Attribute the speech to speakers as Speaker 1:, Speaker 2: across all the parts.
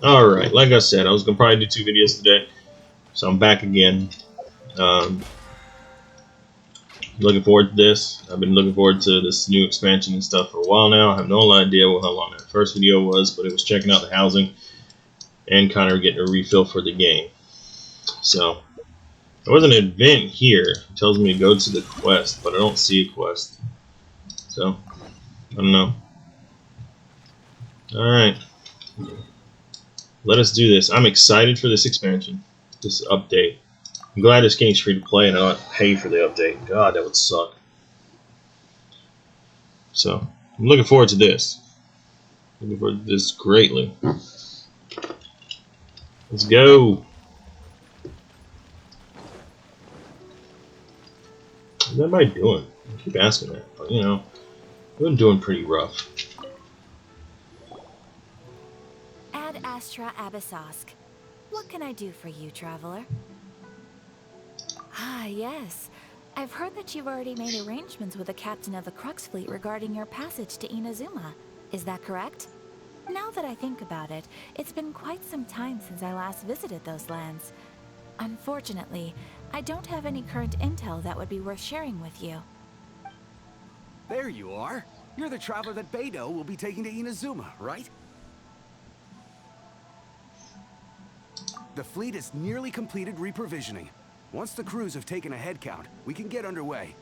Speaker 1: Alright, like I said, I was going to probably do 2 videos today. So I'm back again. Looking forward to this. I've been looking forward to this new expansion and stuff for a while now. I have no idea how long that first video was, but it was checking out the housing and kind of getting a refill for the game. So, there was an event here. It tells me to go to the quest, but I don't see a quest. So, I don't know. Alright. Let us do this. I'm excited for this expansion. This update. I'm glad this game's free to play and I don't have to pay for the update. God, that would suck. So, I'm looking forward to this. Looking forward to this greatly. Let's go. What am I doing? I keep asking that, but you know, I've been doing pretty rough.
Speaker 2: Ad Astra Abyssosk. What can I do for you, traveler? Ah, yes. I've heard that you've already made arrangements with the captain of the Crux fleet regarding your passage to Inazuma. Is that correct? Now that I think about it, it's been quite some time since I last visited those lands. Unfortunately, I don't have any current intel that would be worth sharing with you.
Speaker 3: There you are. You're the traveler that Beidou will be taking to Inazuma, right? The fleet has nearly completed reprovisioning. Once the crews have taken a head count, we can get underway.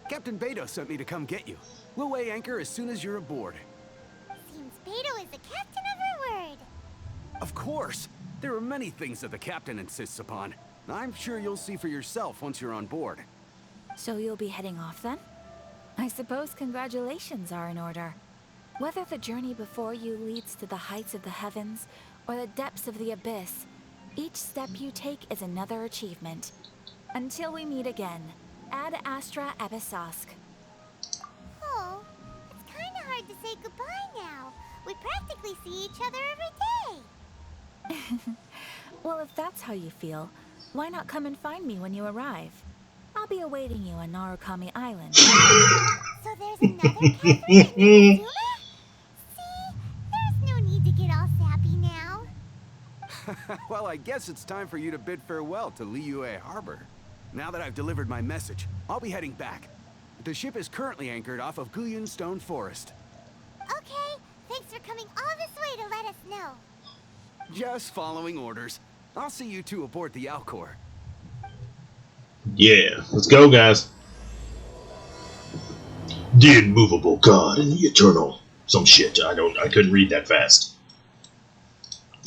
Speaker 3: Captain Beidou sent me to come get you. We'll weigh anchor as soon as you're aboard.
Speaker 4: Seems Beidou is the captain of her word.
Speaker 3: Of course! There are many things that the captain insists upon. I'm sure you'll see for yourself once you're on board.
Speaker 2: So you'll be heading off then? I suppose congratulations are in order. Whether the journey before you leads to the heights of the heavens or the depths of the abyss, each step you take is another achievement. Until we meet again, Ad Astra Abyssosk.
Speaker 4: Oh, it's kinda hard to say goodbye now. We practically see each other every day.
Speaker 2: Well, if that's how you feel, why not come and find me when you arrive? I'll be awaiting you on Narukami Island.
Speaker 4: So there's another Catherine in Inazuma? See, there's no need to get all sappy now.
Speaker 3: Well, I guess it's time for you to bid farewell to Liyue Harbor. Now that I've delivered my message, I'll be heading back. The ship is currently anchored off of Guyun Stone Forest.
Speaker 4: Okay, thanks for coming all this way to let us know.
Speaker 3: Just following orders. I'll see you two aboard the Alcor.
Speaker 1: Yeah, let's go, guys. The immovable God and the eternal. Some shit. I couldn't read that fast.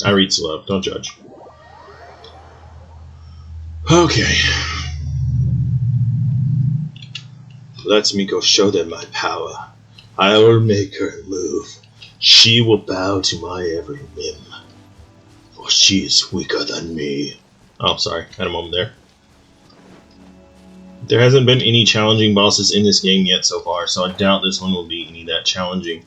Speaker 1: I read slow. Don't judge. Okay. Let me go show them my power. I will make her move. She will bow to my every whim. For she is weaker than me. Oh, sorry. Had a moment there. There hasn't been any challenging bosses in this game yet so far, so I doubt this one will be any that challenging.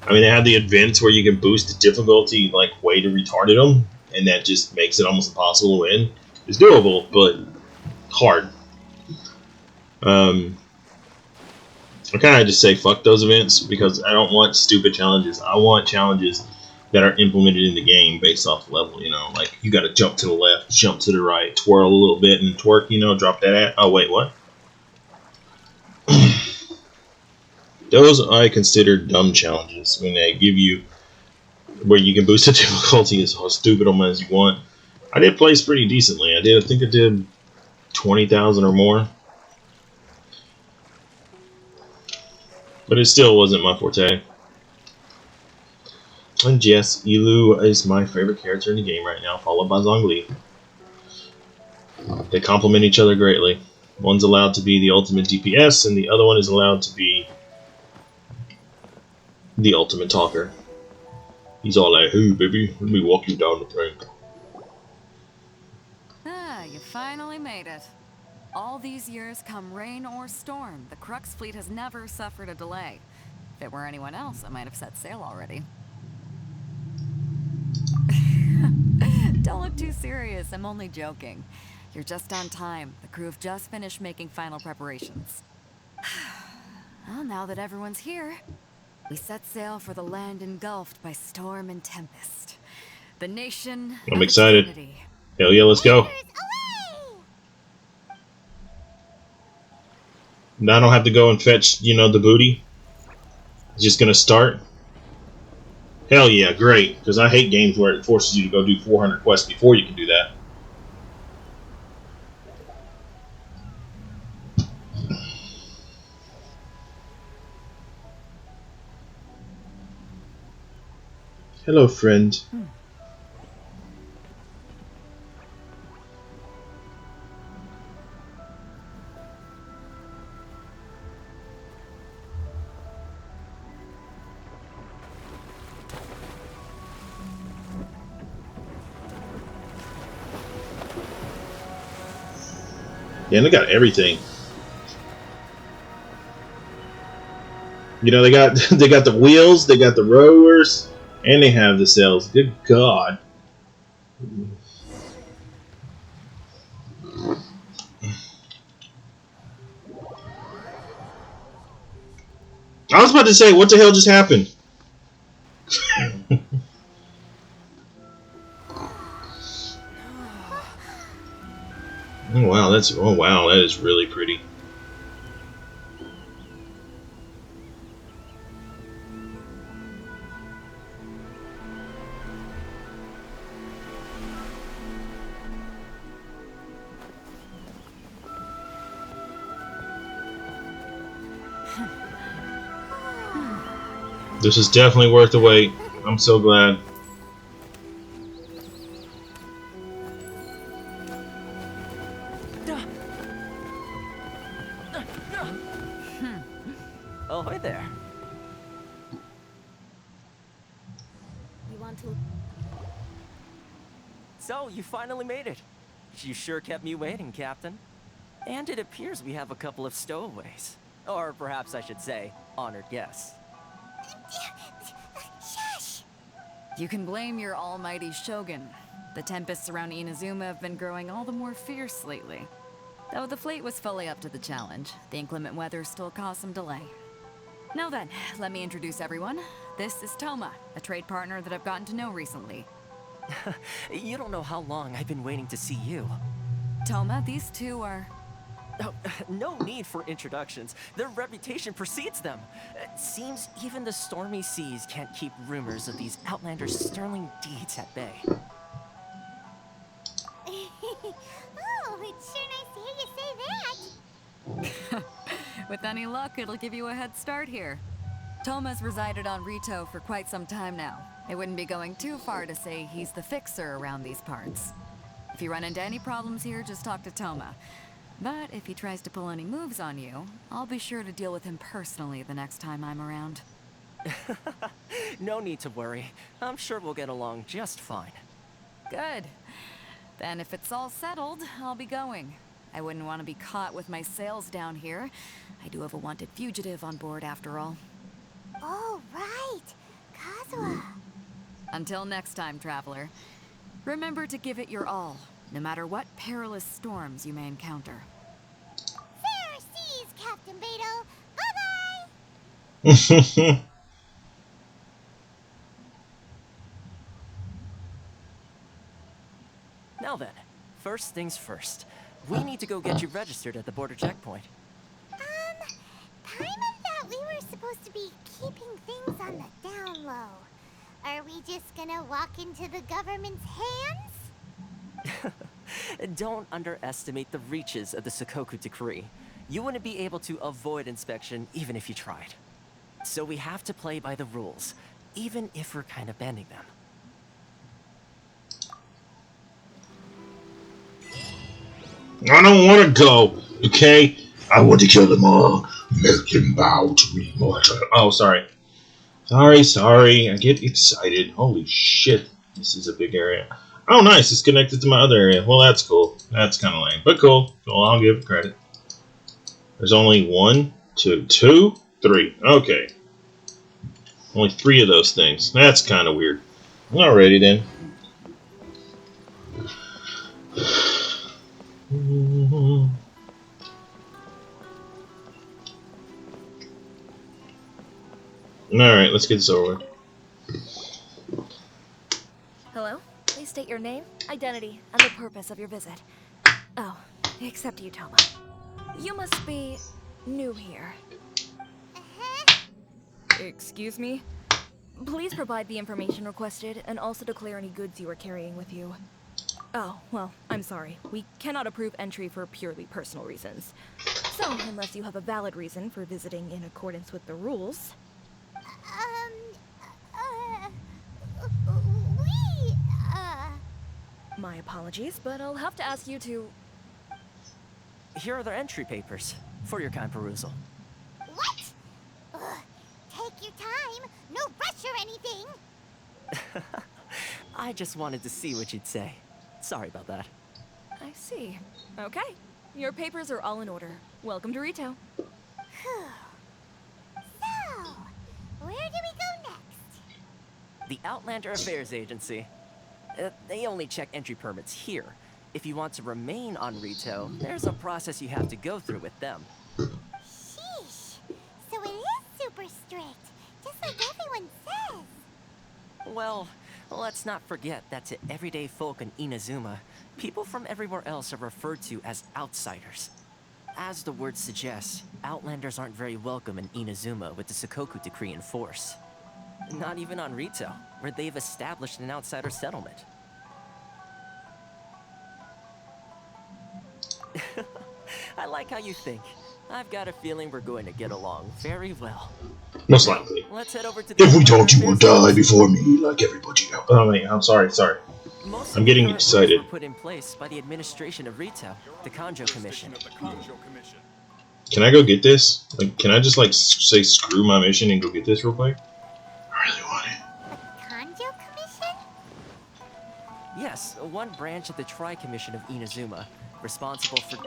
Speaker 1: I mean, they have the events where you can boost the difficulty, like, way to retarded them, and that just makes it almost impossible to win. It's doable, but hard. I kind of just say fuck those events, because I don't want stupid challenges. I want challenges that are implemented in the game based off the level, you know, like, you gotta jump to the left, jump to the right, twirl a little bit, and twerk, you know, drop that at. Oh, wait, what? Those I consider dumb challenges when they give you where you can boost the difficulty as stupid on as you want. I did place pretty decently. I think I did 20,000 or more. But it still wasn't my forte. And yes, Elu is my favorite character in the game right now, followed by Zhongli. They complement each other greatly. One's allowed to be the ultimate DPS, and the other one is allowed to be the ultimate talker. He's all like, hey baby, let me walk you down the thing.
Speaker 5: Ah, you finally made it. All these years, come rain or storm, the Crux fleet has never suffered a delay. If it were anyone else, I might have set sail already. Don't look too serious, I'm only joking. You're just on time. The crew have just finished making final preparations. Well, now that everyone's here, we set sail for the land engulfed by storm and tempest. The nation
Speaker 1: I'm
Speaker 5: of
Speaker 1: excited.
Speaker 5: eternity.
Speaker 1: Hell yeah, let's go.
Speaker 4: Anchors away!
Speaker 1: Now I don't have to go and fetch, the booty. It's just gonna start. Hell yeah, great. Because I hate games where it forces you to go do 400 quests before you can do that. Hello, friend. Yeah, and they got everything. They got they got the wheels, they got the rowers, and they have the sails. Good God. I was about to say, what the hell just happened? Oh wow, that is really pretty. This is definitely worth the wait. I'm so glad.
Speaker 6: Oh, hi there.
Speaker 4: You want to...
Speaker 6: So, you finally made it. You sure kept me waiting, Captain. And it appears we have a couple of stowaways. Or perhaps I should say, honored guests.
Speaker 4: Shush!
Speaker 5: You can blame your almighty shogun. The tempests around Inazuma have been growing all the more fierce lately. Though the fleet was fully up to the challenge, the inclement weather still caused some delay. Now then, let me introduce everyone. This is Toma, a trade partner that I've gotten to know recently.
Speaker 6: You don't know how long I've been waiting to see you.
Speaker 5: Toma, these two are...
Speaker 6: Oh, no need for introductions. Their reputation precedes them. It seems even the stormy seas can't keep rumors of these outlanders' sterling deeds at bay.
Speaker 4: Oh, it's sure nice to hear you say that.
Speaker 5: With any luck, it'll give you a head start here. Toma's resided on Rito for quite some time now. It wouldn't be going too far to say he's the fixer around these parts. If you run into any problems here, just talk to Toma. But if he tries to pull any moves on you, I'll be sure to deal with him personally the next time I'm around.
Speaker 6: No need to worry. I'm sure we'll get along just fine.
Speaker 5: Good. Then if it's all settled, I'll be going. I wouldn't want to be caught with my sails down here. I do have a wanted fugitive on board after all.
Speaker 4: Oh, right. Kazuha.
Speaker 5: Until next time, traveler. Remember to give it your all, no matter what perilous storms you may encounter.
Speaker 4: Fair seas, Captain Beto. Bye-bye.
Speaker 6: Now then, first things first. We need to go get you registered at the border checkpoint.
Speaker 4: Paimon thought we were supposed to be keeping things on the down low. Are we just gonna walk into the government's hands?
Speaker 6: Don't underestimate the reaches of the Sakoku Decree. You wouldn't be able to avoid inspection even if you tried. So we have to play by the rules, even if we're kind of bending them.
Speaker 1: I don't want to go, okay? I want to kill them all. Make them bow to me, mortal. Oh, sorry. Sorry. I get excited. Holy shit. This is a big area. Oh, nice. It's connected to my other area. Well, that's cool. That's kind of lame. But cool. Well, I'll give it credit. There's only 1, 2, 3. Okay. Only 3 of those things. That's kind of weird. Alrighty then.
Speaker 2: Hello?
Speaker 7: Please state your name, identity, and the purpose of your visit. Oh, except you, Toma. You must be new here.
Speaker 4: Uh-huh.
Speaker 7: Excuse me? Please provide the information requested and also declare any goods you are carrying with you. Oh, well, I'm sorry. We cannot approve entry for purely personal reasons. So, unless you have a valid reason for visiting in accordance with the rules...
Speaker 4: Uh, we,
Speaker 7: My apologies, but I'll have to ask you to...
Speaker 6: Here are their entry papers for your kind perusal.
Speaker 4: what? Ugh, take your time. No rush or anything.
Speaker 6: I just wanted to see what you'd say. Sorry about that.
Speaker 7: I see. Okay. Your papers are all in order. Welcome to Rito.
Speaker 4: Whew. So, where do we go next?
Speaker 6: The Outlander Affairs Agency. They only check entry permits here. If you want to remain on Rito, there's a process you have to go through with them.
Speaker 4: Sheesh. So it is super strict, just like everyone says.
Speaker 6: Well, let's not forget that to everyday folk in Inazuma, people from everywhere else are referred to as outsiders. As the word suggests, Outlanders aren't very welcome in Inazuma with the Sakoku Decree in force. Not even on Rito, where they've established an outsider settlement. I like how you think. I've got a feeling we're going to get along very well.
Speaker 1: Most likely.
Speaker 6: Let's head over to the
Speaker 1: If we
Speaker 6: Outlander
Speaker 1: talk, you will
Speaker 6: Affairs
Speaker 1: die
Speaker 6: Agency.
Speaker 1: before me, like everybody else. Oh, wait, I'm sorry.
Speaker 6: Most
Speaker 1: I'm
Speaker 6: of the
Speaker 1: getting
Speaker 6: current
Speaker 1: excited.
Speaker 6: rules were put in place by the administration of Rito, the Kanjo Commission.
Speaker 1: Can I go get this? Like, can I just, like, say screw my mission and go get this real quick? I really want it.
Speaker 4: A Kanjo Commission?
Speaker 6: Yes, one branch of the Tri-Commission of Inazuma, responsible for...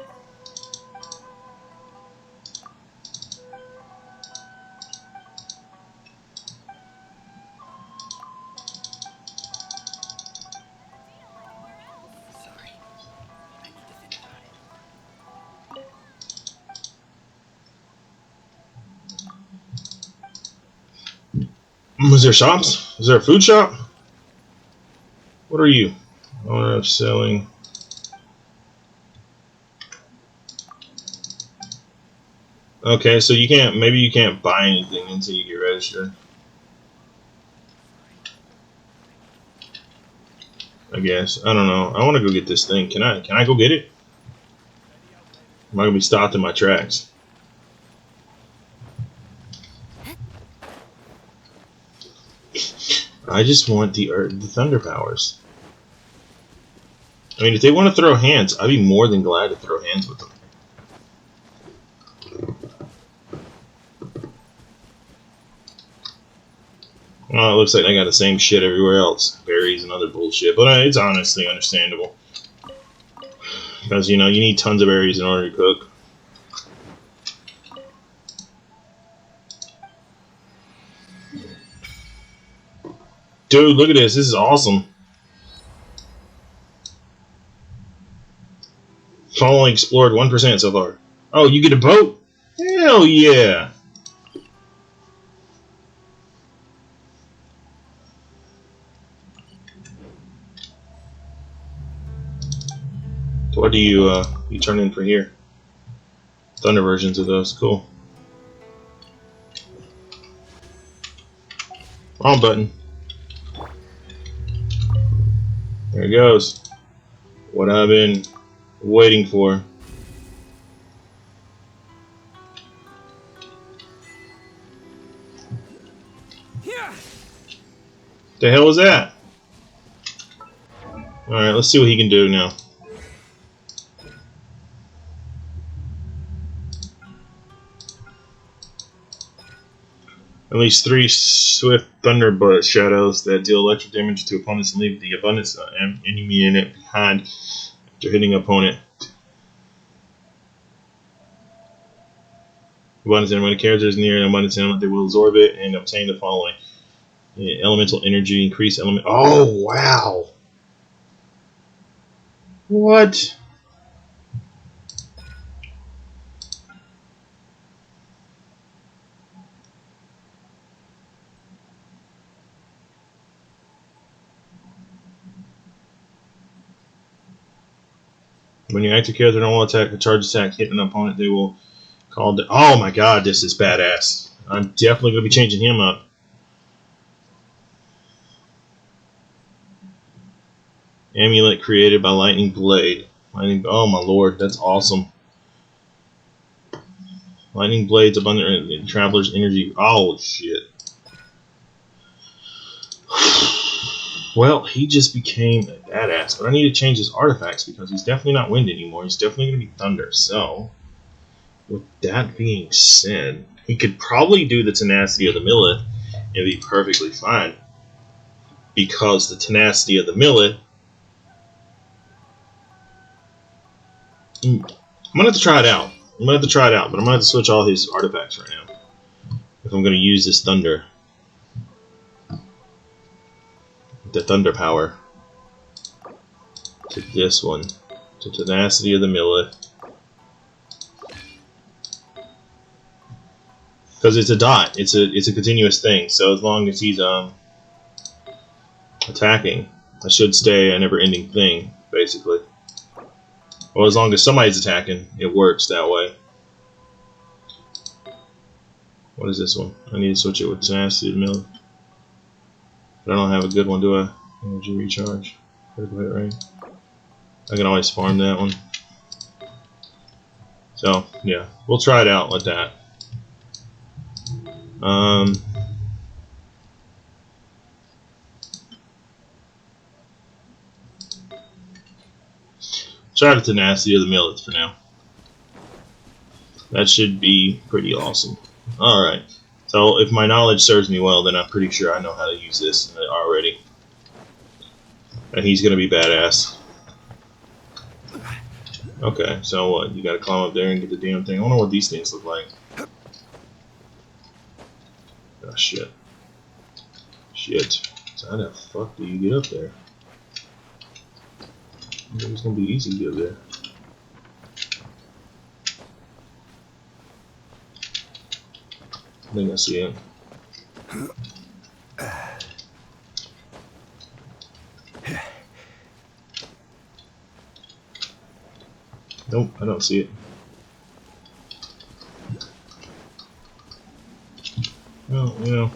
Speaker 1: Is there shops? Is there a food shop? What are you? Owner of selling. Okay, so you can't. Maybe you can't buy anything until you get registered. I guess. I don't know. I want to go get this thing. Can I go get it? Am I gonna be stopped in my tracks? I just want the thunder powers. I mean, if they want to throw hands, I'd be more than glad to throw hands with them. Well, it looks like I got the same shit everywhere else. Berries and other bullshit. But it's honestly understandable. Because, you know, you need tons of berries in order to cook. Dude, look at this. This is awesome. I've only explored 1% so far. Oh, you get a boat? Hell yeah! So what do you turn in for here? Thunder versions of those. Cool. Wrong button. There it goes. What I've been waiting for. The hell is that? Alright, let's see what he can do now. At least 3 swift thunder shadows that deal electric damage to opponents and leave the abundance enemy in it behind after hitting an opponent. Abundance element, when a character is near an abundance element, they will absorb it and obtain the following: elemental energy, increase element. Oh wow! What? When you active character don't want to attack a charge attack hit an opponent, they will call the. Oh my god, this is badass. I'm definitely gonna be changing him up. Amulet created by Lightning Blade. Oh my lord, that's awesome. Lightning Blade's abundant in Traveler's energy. Oh shit. Well, he just became a badass, but I need to change his artifacts because he's definitely not wind anymore. He's definitely going to be thunder. So, with that being said, he could probably do the tenacity of the millet and be perfectly fine. Because the tenacity of the millet, I'm gonna have to try it out. But I'm gonna have to switch all his artifacts right now if I'm gonna use this thunder, the thunder power, to this one, to tenacity of the millet, because it's a dot. It's a continuous thing. So as long as he's attacking, I should stay a never-ending thing, basically. Well, as long as somebody's attacking, it works that way. What is this one? I need to switch it with tenacity of the millet. But I don't have a good one, do I? Energy recharge. Critical hit rate. I can always farm that one. So, yeah. We'll try it out like that. Try the tenacity of the millets for now. That should be pretty awesome. Alright. So, if my knowledge serves me well, then I'm pretty sure I know how to use this already. And he's gonna be badass. Okay, so what? You gotta climb up there and get the damn thing. I wonder what these things look like. Oh, shit. Shit. So how the fuck do you get up there? I think it's gonna be easy to get up there. I think I see it. Nope, I don't see it. Well, you know.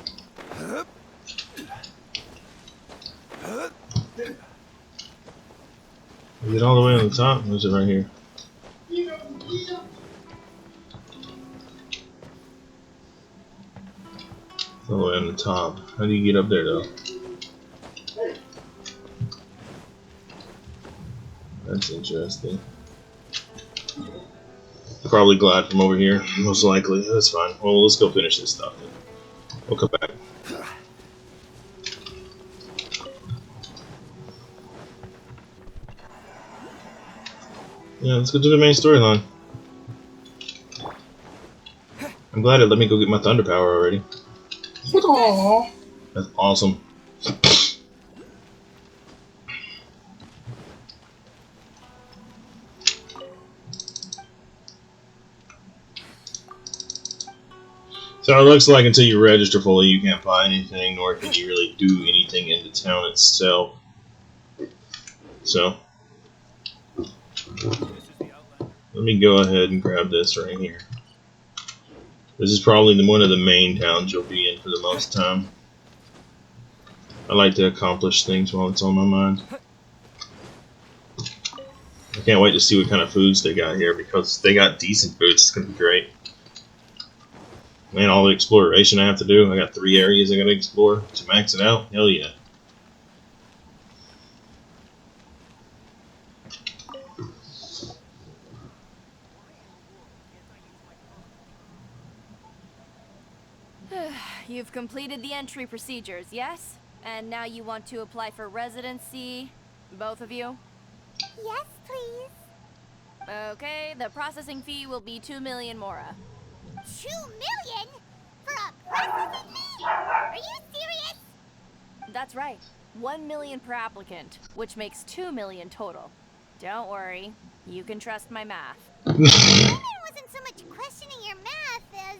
Speaker 1: Is it all the way on the top, or is it right here? All the way on the top. How do you get up there, though? That's interesting. Probably glide from over here, most likely. That's fine. Well, let's go finish this stuff then. We'll come back. Yeah, let's go do the main storyline. I'm glad it let me go get my thunder power already. That's awesome. So it looks like until you register fully, you can't buy anything, nor can you really do anything in the town itself. So, let me go ahead and grab this right here. This is probably one of the main towns you'll be in for the most time. I like to accomplish things while it's on my mind. I can't wait to see what kind of foods they got here, because they got decent foods. It's going to be great. Man, all the exploration I have to do. I got 3 areas I gotta explore to max it out. Hell yeah.
Speaker 7: You've completed the entry procedures, yes? And now you want to apply for residency? Both of you?
Speaker 4: Yes, please.
Speaker 7: Okay, the processing fee will be 2 million Mora.
Speaker 4: 2 million? For a processing fee? Are you serious?
Speaker 7: That's right. 1 million per applicant, which makes 2 million total. Don't worry, you can trust my math.
Speaker 4: I wasn't so much questioning your math as...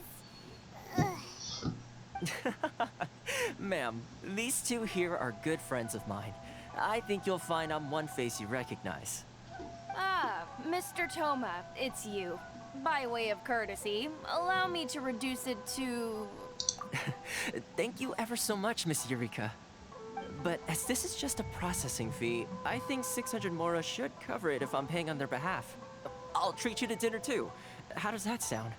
Speaker 6: Ma'am, these two here are good friends of mine. I think you'll find I'm one face you recognize.
Speaker 7: Ah, Mr. Toma, it's you. By way of courtesy, allow me to reduce it to...
Speaker 6: Thank you ever so much, Miss Eureka. But as this is just a processing fee, I think 600 Mora should cover it if I'm paying on their behalf. I'll treat you to dinner too. How does that sound?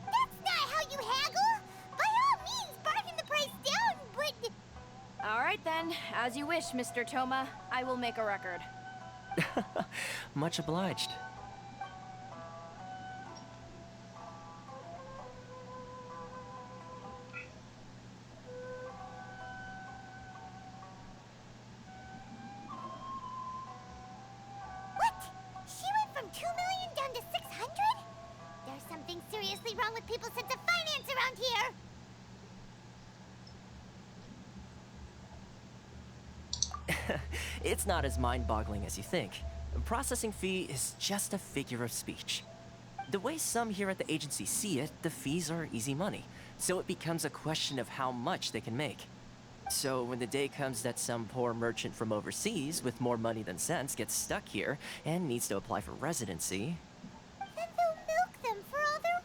Speaker 4: That's not how you haggle! By all means, bargain the price down, but...
Speaker 7: Alright then, as you wish, Mr. Toma. I will make a record.
Speaker 6: Much obliged.
Speaker 4: What? She went from 2 million down to 600? There's something seriously wrong with people's sense of finance around here!
Speaker 6: It's not as mind-boggling as you think. A processing fee is just a figure of speech. The way some here at the agency see it, the fees are easy money, so it becomes a question of how much they can make. So when the day comes that some poor merchant from overseas with more money than sense gets stuck here and needs to apply for residency...
Speaker 4: Then they'll milk them for all they're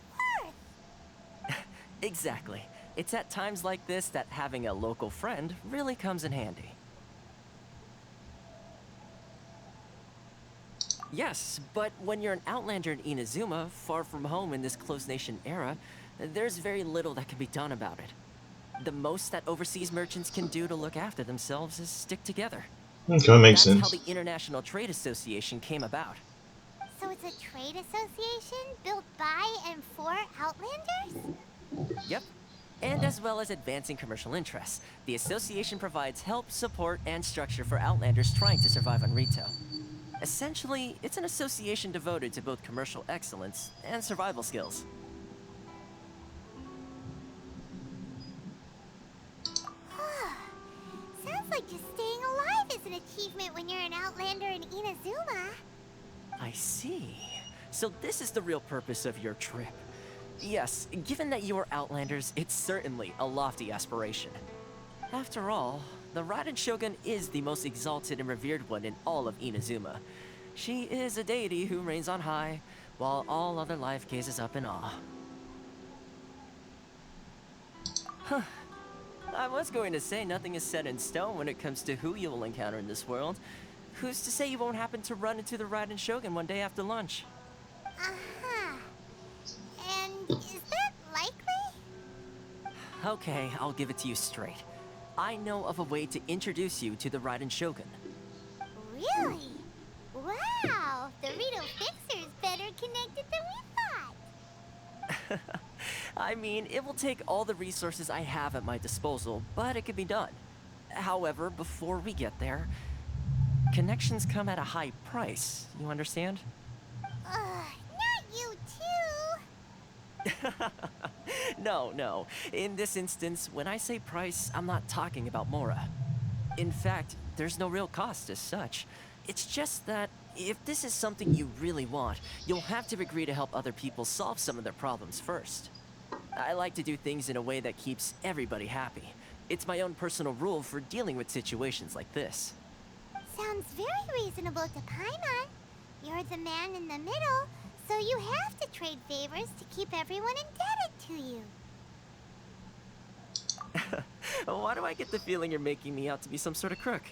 Speaker 4: worth!
Speaker 6: Exactly. It's at times like this that having a local friend really comes in handy. Yes, but when you're an outlander in Inazuma, far from home in this closed nation era, there's very little that can be done about it. The most that overseas merchants can do to look after themselves is stick together.
Speaker 1: Okay, makes
Speaker 6: That's
Speaker 1: sense.
Speaker 6: how the International Trade Association came about.
Speaker 4: So it's a trade association built by and for Outlanders?
Speaker 6: Yep. And as well as advancing commercial interests, the association provides help, support, and structure for Outlanders trying to survive on Rito. Essentially, it's an association devoted to both commercial excellence and survival skills.
Speaker 4: Sounds like just staying alive is an achievement when you're an Outlander in Inazuma.
Speaker 6: I see. So this is the real purpose of your trip. Yes, given that you are Outlanders, it's certainly a lofty aspiration. After all, the Raiden Shogun is the most exalted and revered one in all of Inazuma. She is a deity who reigns on high, while all other life gazes up in awe. Huh. I was going to say nothing is set in stone when it comes to who you will encounter in this world. Who's to say you won't happen to run into the Raiden Shogun one day after lunch?
Speaker 4: Uh-huh. And is that likely?
Speaker 6: Okay, I'll give it to you straight. I know of a way to introduce you to the Raiden Shogun.
Speaker 4: Really? Wow! The Rito Fixer's better connected than we thought!
Speaker 6: I mean, it will take all the resources I have at my disposal, but it can be done. However, before we get there, connections come at a high price, you understand?
Speaker 4: Not you too!
Speaker 6: No. In this instance, when I say price, I'm not talking about Mora. In fact, there's no real cost as such. It's just that if this is something you really want, you'll have to agree to help other people solve some of their problems first. I like to do things in a way that keeps everybody happy. It's my own personal rule for dealing with situations like this.
Speaker 4: Sounds very reasonable to Paimon. You're the man in the middle, so you have to trade favors to keep everyone indebted to you.
Speaker 6: Why do I get the feeling you're making me out to be some sort of crook?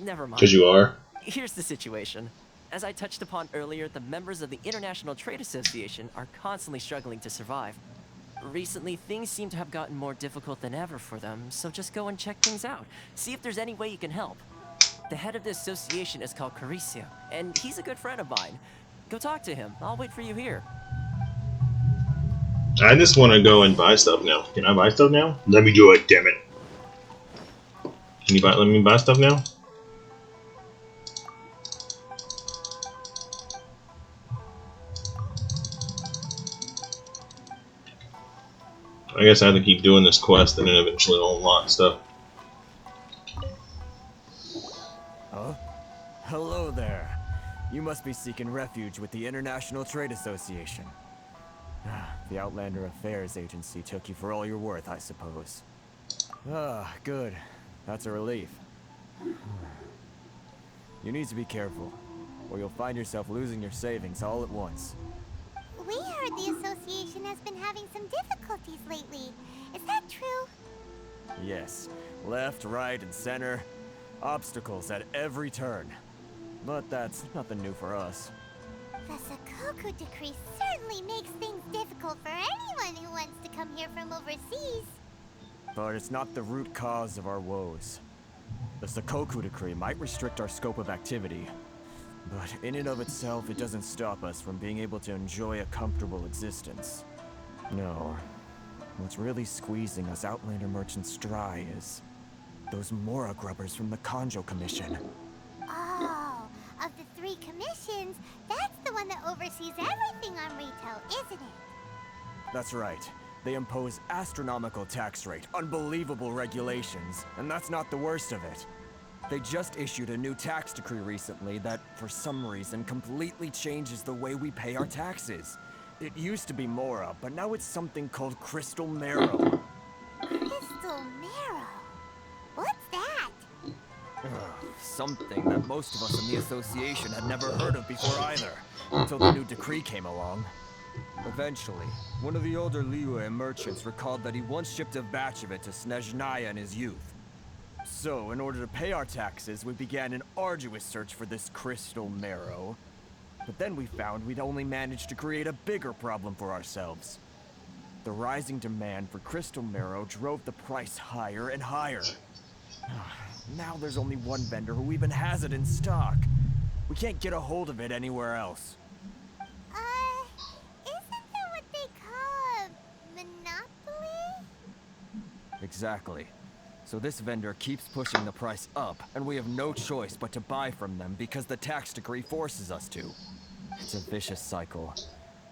Speaker 6: Never mind.
Speaker 1: Because you are.
Speaker 6: Here's the situation. As I touched upon earlier, the members of the International Trade Association are constantly struggling to survive. Recently, things seem to have gotten more difficult than ever for them, so just go and check things out. See if there's any way you can help. The head of the association is called Caricio, and he's a good friend of mine. Go talk to him. I'll wait for you here.
Speaker 1: I just want to go and buy stuff now. Can I buy stuff now? Let me do it, damn it. Can you let me buy stuff now? I guess I have to keep doing this quest and then eventually I'll unlock stuff.
Speaker 8: Huh? Hello there. You must be seeking refuge with the International Trade Association. The Outlander Affairs Agency took you for all you're worth, I suppose. Ah, good. That's a relief. You need to be careful. or you'll find yourself losing your savings all at once.
Speaker 4: We heard the association has been having some difficulties lately. Is that true?
Speaker 8: Yes, left, right, and center. Obstacles at every turn. But that's nothing new for us.
Speaker 4: The Sakoku Decree certainly makes things difficult for anyone who wants to come here from overseas.
Speaker 8: But it's not the root cause of our woes. The Sakoku Decree might restrict our scope of activity, but in and of itself, it doesn't stop us from being able to enjoy a comfortable existence. No. What's really squeezing us Outlander merchants dry is those Mora grubbers from the Kanjo Commission.
Speaker 4: Oh, of the 3 commissions, that's the one that oversees everything on retail, isn't it?
Speaker 8: That's right. They impose astronomical tax rate, unbelievable regulations, and that's not the worst of it. They just issued a new tax decree recently that, for some reason, completely changes the way we pay our taxes. It used to be Mora, but now it's something called Crystal Marrow.
Speaker 4: Crystal Marrow? What's that?
Speaker 8: Something that most of us in the association had never heard of before either, until the new decree came along. Eventually, one of the older Liyue merchants recalled that he once shipped a batch of it to Snezhnaya in his youth. So, in order to pay our taxes, we began an arduous search for this Crystal Marrow. But then we found we'd only managed to create a bigger problem for ourselves. The rising demand for Crystal Marrow drove the price higher and higher. Now there's only one vendor who even has it in stock. We can't get a hold of it anywhere else.
Speaker 4: Isn't that what they call a monopoly?
Speaker 8: Exactly. So this vendor keeps pushing the price up, and we have no choice but to buy from them because the tax decree forces us to. It's a vicious cycle,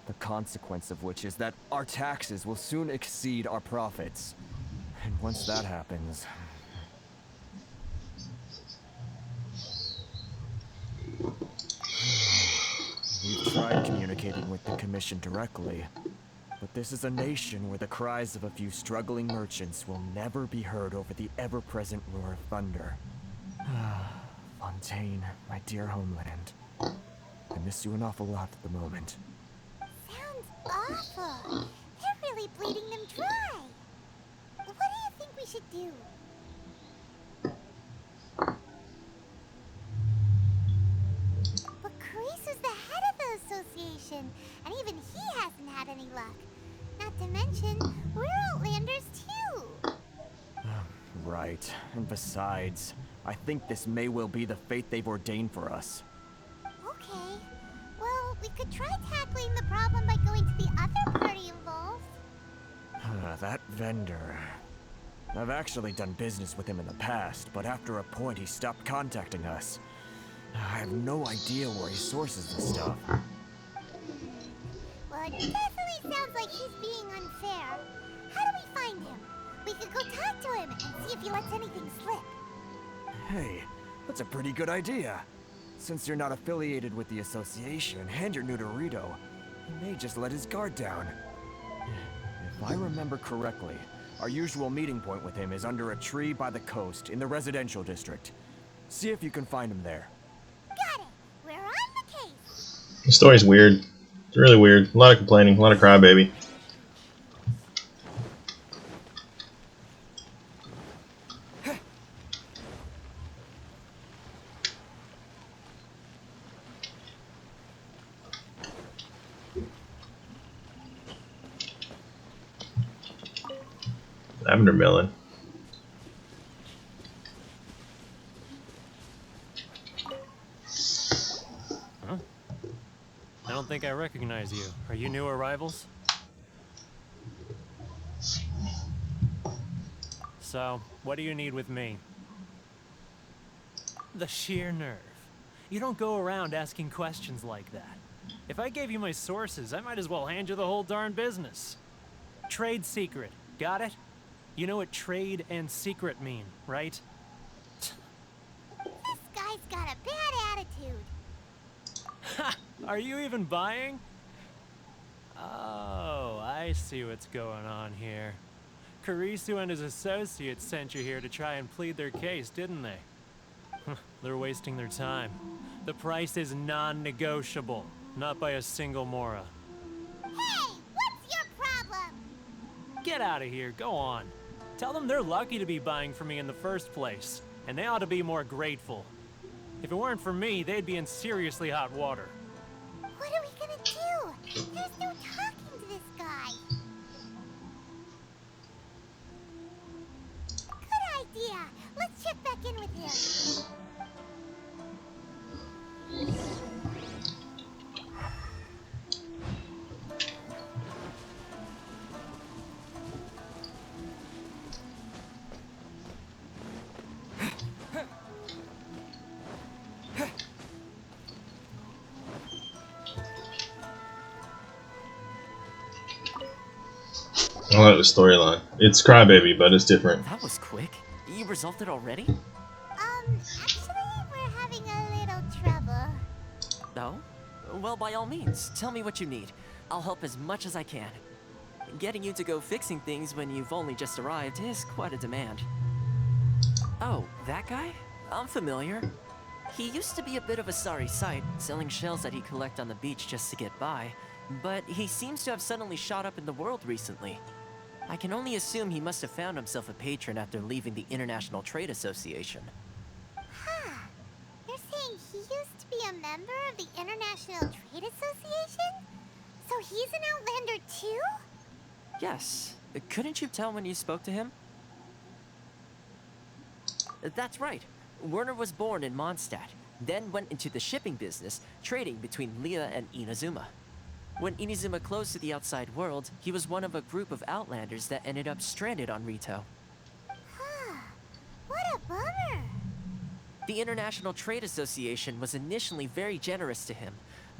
Speaker 8: the consequence of which is that our taxes will soon exceed our profits. And once that happens... We've tried communicating with the Commission directly, but this is a nation where the cries of a few struggling merchants will never be heard over the ever-present roar of thunder. Fontaine, my dear homeland. I miss you an awful lot at the moment.
Speaker 4: Sounds awful. They're really bleeding them dry. What do you think we should do? But Carisu's the head of the association, and even he hasn't had any luck. Not to mention, we're Outlanders too.
Speaker 8: Right. And besides, I think this may well be the fate they've ordained for us.
Speaker 4: Okay. Well, we could try tackling the problem by going to the other party involved.
Speaker 8: That vendor... I've actually done business with him in the past, but after a point he stopped contacting us. I have no idea where he sources this stuff.
Speaker 4: Well, it definitely sounds like he's being unfair. How do we find him? We could go talk to him and see if he lets anything slip.
Speaker 8: Hey, that's a pretty good idea. Since you're not affiliated with the association and you're new to Rito, he may just let his guard down. If I remember correctly, our usual meeting point with him is under a tree by the coast in the residential district. See if you can find him there.
Speaker 4: Got it. We're on the case.
Speaker 1: The story's weird. It's really weird. A lot of complaining, a lot of crybaby. Lavender melon.
Speaker 9: Huh? I don't think I recognize you. Are you new arrivals? So, what do you need with me? The sheer nerve. You don't go around asking questions like that. If I gave you my sources, I might as well hand you the whole darn business. Trade secret. Got it? You know what trade and secret mean, right?
Speaker 4: This guy's got a bad attitude.
Speaker 9: Ha! Are you even buying? Oh, I see what's going on here. Karisu and his associates sent you here to try and plead their case, didn't they? They're wasting their time. The price is non-negotiable. Not by a single Mora.
Speaker 4: Hey, what's your problem?
Speaker 9: Get out of here, go on. Tell them they're lucky to be buying from me in the first place, and they ought to be more grateful. If it weren't for me, they'd be in seriously hot water.
Speaker 4: What are we gonna do? There's no talking to this guy. Good idea. Let's check back in with him.
Speaker 1: I like the storyline. It's Crybaby, but it's different.
Speaker 6: That was quick. You resolved it already?
Speaker 4: Actually, we're having a little trouble.
Speaker 6: No? Well, by all means, tell me what you need. I'll help as much as I can. Getting you to go fixing things when you've only just arrived is quite a demand. Oh, that guy? I'm familiar. He used to be a bit of a sorry sight, selling shells that he'd collect on the beach just to get by, but he seems to have suddenly shot up in the world recently. I can only assume he must have found himself a patron after leaving the International Trade Association.
Speaker 4: Huh. You're saying he used to be a member of the International Trade Association? So he's an Outlander too?
Speaker 6: Yes. Couldn't you tell when you spoke to him? That's right. Werner was born in Mondstadt, then went into the shipping business, trading between Leah and Inazuma. When Inazuma closed to the outside world, he was one of a group of Outlanders that ended up stranded on Rito.
Speaker 4: Huh. What a bummer.
Speaker 6: The International Trade Association was initially very generous to him,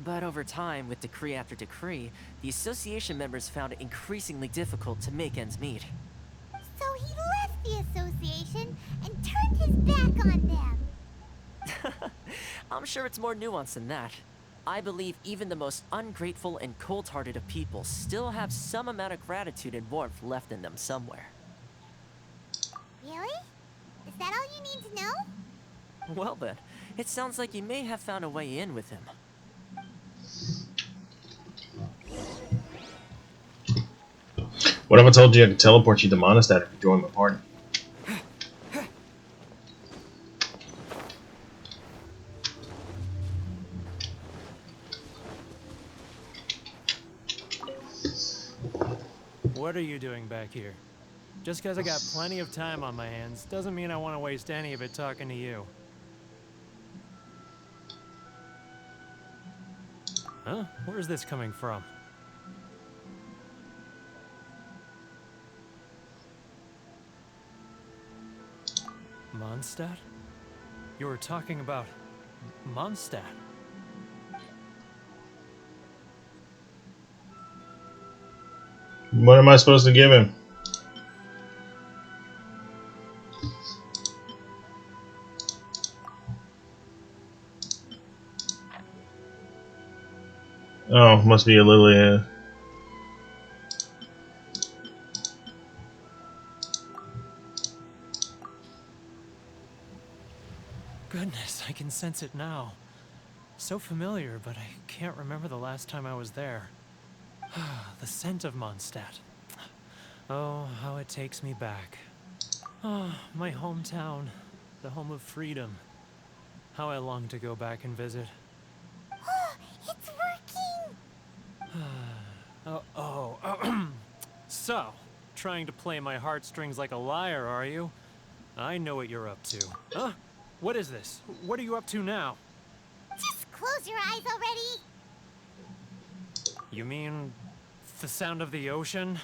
Speaker 6: but over time, with decree after decree, the association members found it increasingly difficult to make ends meet.
Speaker 4: So he left the association and turned his back on them.
Speaker 6: I'm sure it's more nuanced than that. I believe even the most ungrateful and cold-hearted of people still have some amount of gratitude and warmth left in them somewhere.
Speaker 4: Really? Is that all you need to know?
Speaker 6: Well then, it sounds like you may have found a way in with him.
Speaker 1: What if I told you I could teleport you to Mondstadt if you join my party?
Speaker 9: What are you doing back here? Just because I got plenty of time on my hands doesn't mean I want to waste any of it talking to you. Huh? Where's this coming from? Mondstadt? You were talking about Mondstadt.
Speaker 1: What am I supposed to give him? Oh, must be a Lily.
Speaker 9: Goodness, I can sense it now. So familiar, but I can't remember the last time I was there. The scent of Mondstadt. Oh, how it takes me back. Oh, my hometown, the home of freedom. How I long to go back and visit.
Speaker 4: It's working!
Speaker 9: So, trying to play my heartstrings like a liar, are you? I know what you're up to. Huh? What is this? What are you up to now?
Speaker 4: Just close your eyes already!
Speaker 9: You mean the sound of the ocean?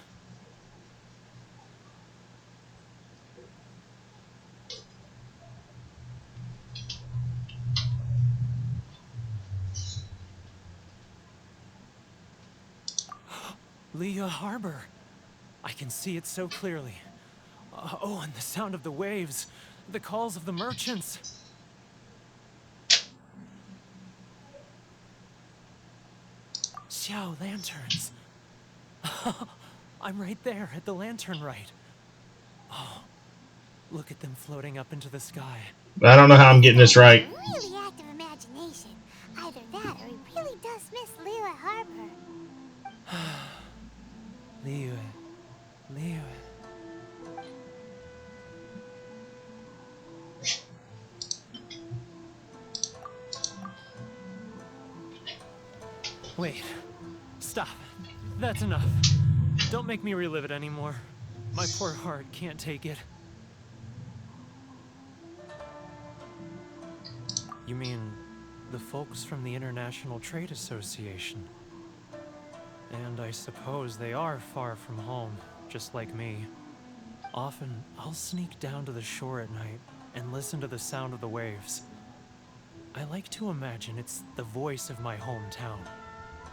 Speaker 9: Leah Harbor. I can see it so clearly. Oh, and the sound of the waves. The calls of the merchants. Xiao lanterns. I'm right there at the lantern right. Oh, look at them floating up into the sky.
Speaker 1: I don't know how I'm getting this right.
Speaker 4: Really active imagination.
Speaker 9: Wait. Stop. That's enough. Don't make me relive it anymore. My poor heart can't take it. You mean the folks from the International Trade Association? And I suppose they are far from home, just like me. Often, I'll sneak down to the shore at night and listen to the sound of the waves. I like to imagine it's the voice of my hometown,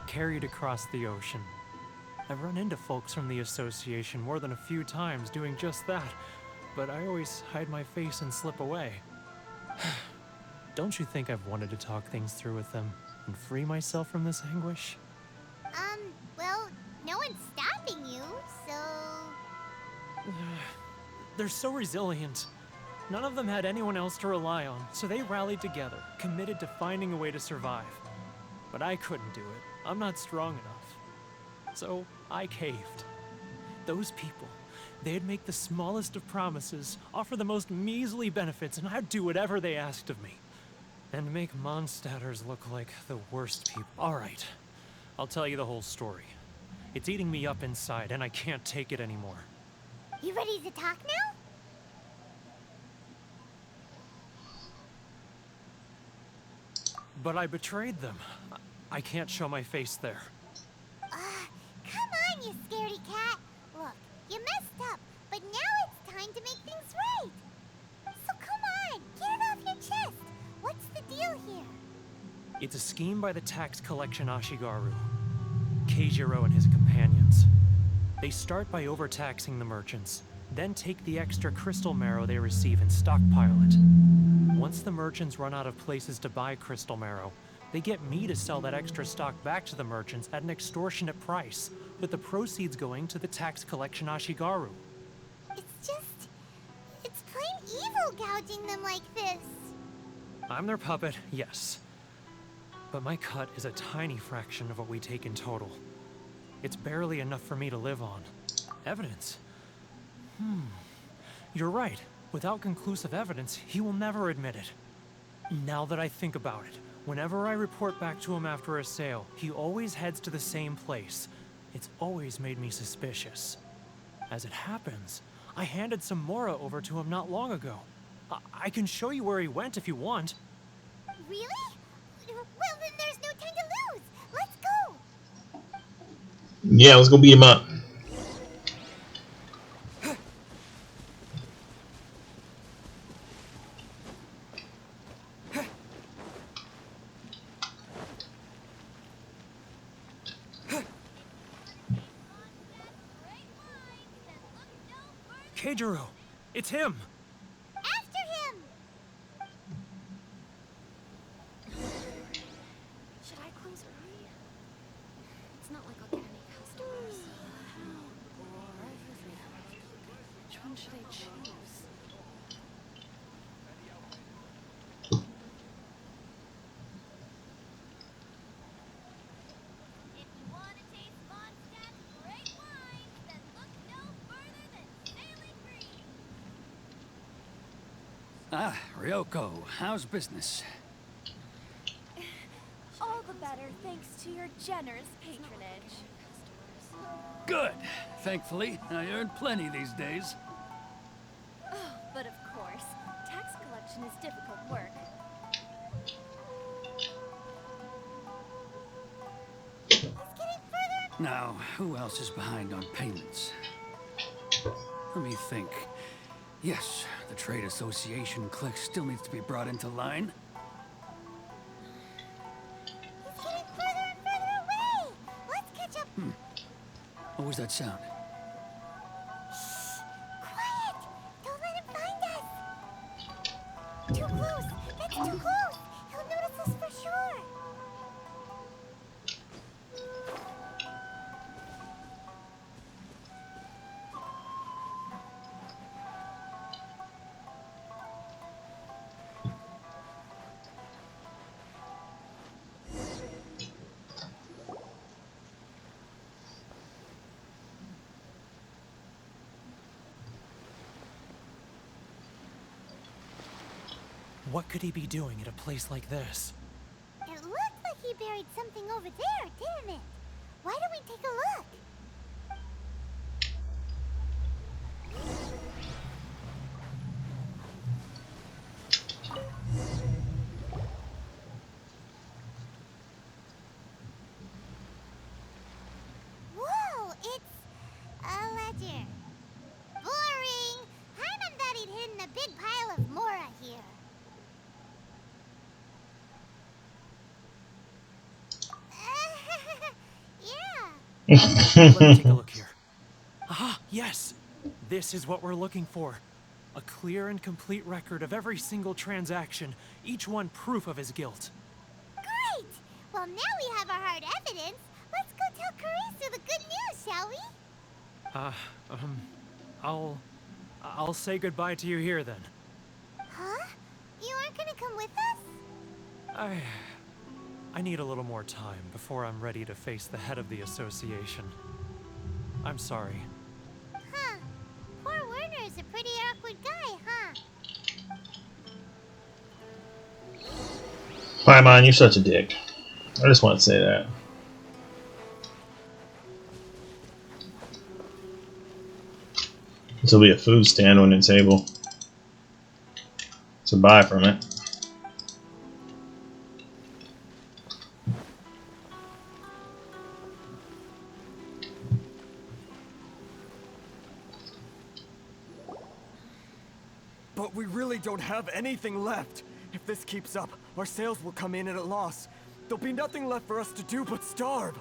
Speaker 9: carried across the ocean. I've run into folks from the association more than a few times doing just that, but I always hide my face and slip away. Don't you think I've wanted to talk things through with them and free myself from this anguish?
Speaker 4: Well, no one's stopping you, so...
Speaker 9: They're so resilient. None of them had anyone else to rely on, so they rallied together, committed to finding a way to survive. But I couldn't do it. I'm not strong enough. So I caved. Those people, they'd make the smallest of promises, offer the most measly benefits, and I'd do whatever they asked of me. And make Mondstadters look like the worst people. All right, I'll tell you the whole story. It's eating me up inside, and I can't take it anymore.
Speaker 4: You ready to talk now?
Speaker 9: But I betrayed them. I can't show my face there.
Speaker 4: Come on, you scaredy cat. Look, you messed up, but now it's time to make things right. So come on, get it off your chest. What's the deal here?
Speaker 9: It's a scheme by the tax collection Ashigaru, Keijiro and his companions. They start by overtaxing the merchants, then take the extra crystal marrow they receive and stockpile it. Once the merchants run out of places to buy crystal marrow, they get me to sell that extra stock back to the merchants at an extortionate price, with the proceeds going to the tax collection Ashigaru.
Speaker 4: It's plain evil gouging them like this.
Speaker 9: I'm their puppet, yes. But my cut is a tiny fraction of what we take in total. It's barely enough for me to live on. Evidence? You're right. Without conclusive evidence, he will never admit it. Now that I think about it, whenever I report back to him after a sale, he always heads to the same place. It's always made me suspicious. As it happens, I handed some Mora over to him not long ago. I can show you where he went if you want.
Speaker 4: Really? Well, then there's no time to lose. Let's go.
Speaker 1: Yeah, let's go beat him up.
Speaker 9: Keijiro! It's him!
Speaker 4: After him!
Speaker 7: Should I close early? It's not like I'll get any customers. Which one should I choose?
Speaker 4: If you want to taste Mondstadt's great wines, then look no further than Sailing Green.
Speaker 10: Ah, Ryoko, how's business?
Speaker 7: All the better thanks to your generous patronage.
Speaker 10: Good. Thankfully, I earn plenty these days.
Speaker 7: Oh, but of course, tax collection is difficult work.
Speaker 4: It's getting further.
Speaker 10: Now, who else is behind on payments? Let me think. Yes, the Trade Association clique still needs to be brought into line.
Speaker 4: It's getting further and further away. Let's catch up.
Speaker 10: What was that sound?
Speaker 4: Quiet! Don't let him find us. Too close. That's too close. He'll notice us for sure.
Speaker 9: What could he be doing at a place like this?
Speaker 4: It looked like he he buried something over there, didn't it? Why don't we take a look? Whoa, it's a ledger. Boring! Hyman thought he'd hidden a big pile of Mora here.
Speaker 9: Let me take a look here. Aha, yes! This is what we're looking for. A clear and complete record of every single transaction, each one proof of his guilt.
Speaker 4: Great! Well, now we have our hard evidence. Let's go tell Karisu the good news, shall we?
Speaker 9: I'll say goodbye to you here then.
Speaker 4: Huh? You aren't gonna come with us?
Speaker 9: I need a little more time before I'm ready to face the head of the association. I'm sorry.
Speaker 4: Huh. Poor Werner's a pretty awkward guy, huh?
Speaker 1: Paimon, you're such a dick. I just want to say that. This will be a food stand on the table. So buy from it.
Speaker 8: But we really don't have anything left. If this keeps up, our sales will come in at a loss. There'll be nothing left for us to do but starve.